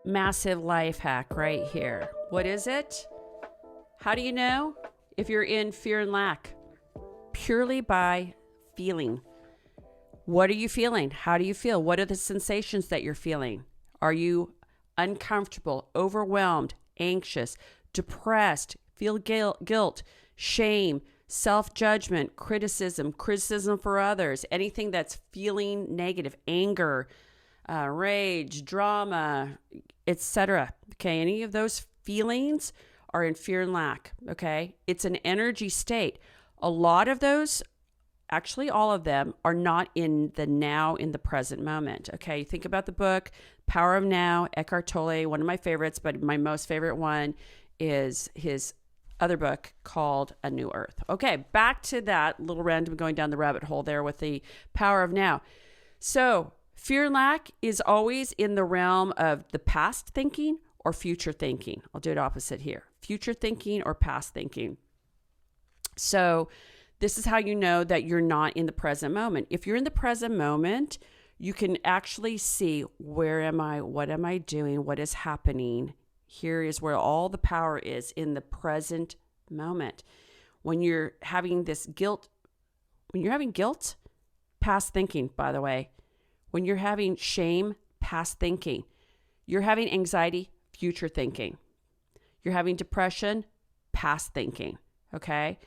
massive life hack right here. What is it? How do you know if you're in fear and lack? Purely by feeling. What are you feeling? How do you feel? What are the sensations that you're feeling? Are you uncomfortable, overwhelmed, anxious, depressed, feel guilt, shame, self-judgment, criticism for others, anything that's feeling negative, anger, rage, drama, etc. Okay, any of those feelings are in fear and lack. Okay, it's an energy state. A lot of those, actually all of them, are not in the now, in the present moment. Okay, think about the book Power of Now, Eckhart Tolle, one of my favorites, but my most favorite one is his other book called A New Earth. Okay, back to that little random going down the rabbit hole there with the power of now. So fear and lack is always in the realm of the past thinking or future thinking. I'll do it opposite here. Future thinking or past thinking. So this is how you know that you're not in the present moment. If you're in the present moment, you can actually see, where am I? What am I doing? What is happening? Here is where all the power is, in the present moment. When you're having this guilt, past thinking, by the way. When you're having shame, past thinking. You're having anxiety, future thinking. You're having depression, past thinking. Okay?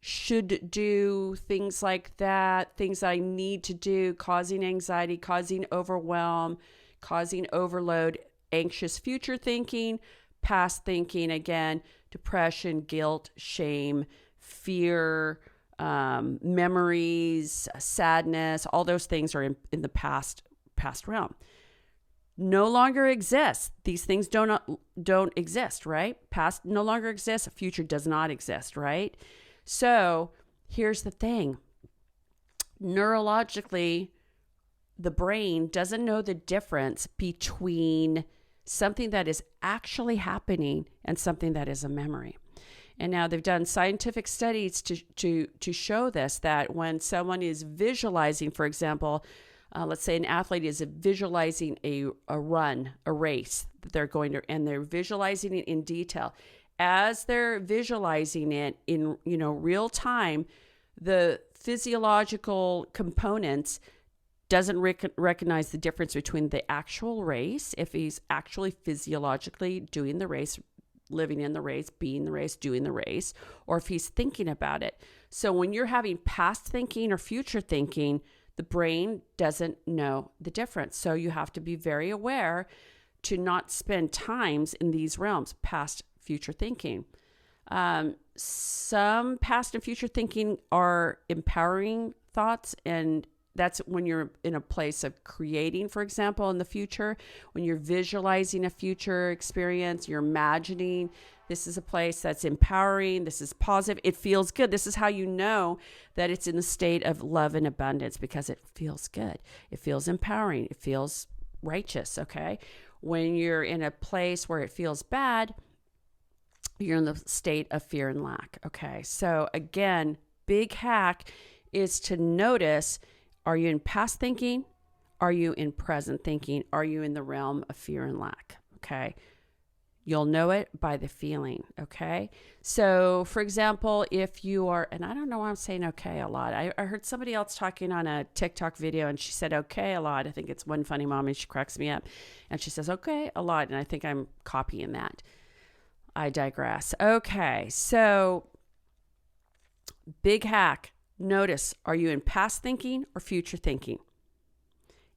Should do things like that, things I need to do, causing anxiety, causing overwhelm, causing overload, anxious future thinking, past thinking, again, depression, guilt, shame, fear, memories, sadness, all those things are in the past realm. No longer exists. These things don't exist, right? Past no longer exists. Future does not exist, right? So here's the thing. Neurologically, the brain doesn't know the difference between something that is actually happening and something that is a memory. And now they've done scientific studies to show this, that when someone is visualizing, for example, let's say an athlete is visualizing a run, a race that they're going to, and they're visualizing it in detail. As they're visualizing it in real time, the physiological components doesn't recognize the difference between the actual race, if he's actually physiologically doing the race, living in the race, being the race, doing the race, or if he's thinking about it. So when you're having past thinking or future thinking, the brain doesn't know the difference. So you have to be very aware to not spend times in these realms, past, future thinking. Some past and future thinking are empowering thoughts, and that's when you're in a place of creating, for example, in the future, when you're visualizing a future experience, you're imagining this is a place that's empowering, this is positive, it feels good. This is how you know that it's in the state of love and abundance, because it feels good. It feels empowering. It feels righteous, okay? When you're in a place where it feels bad, you're in the state of fear and lack, okay? So again, big hack is to notice, are you in past thinking? Are you in present thinking? Are you in the realm of fear and lack? Okay. You'll know it by the feeling. Okay. So for example, if you are, and I don't know why I'm saying okay a lot. I heard somebody else talking on a TikTok video, and she said okay a lot. I think it's One Funny Mom, and she cracks me up. And she says okay a lot. And I think I'm copying that. I digress. Okay. So big hack. Notice, are you in past thinking or future thinking?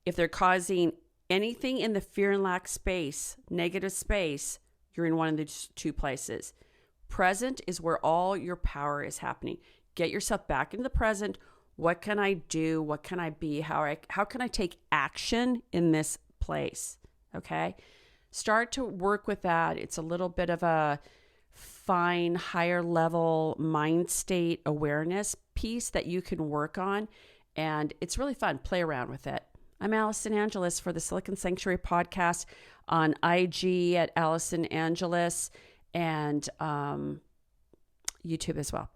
If they're causing anything in the fear and lack space, negative space, you're in one of the two places. Present is where all your power is happening. Get yourself back into the present. What can I do? What can I be? How can I take action in this place? Okay? Start to work with that. It's a little bit of a fine, higher level mind state awareness piece that you can work on. And it's really fun. Play around with it. I'm Alison Angelis for the Silicon Sanctuary podcast on IG at Alison Angelis, and YouTube as well.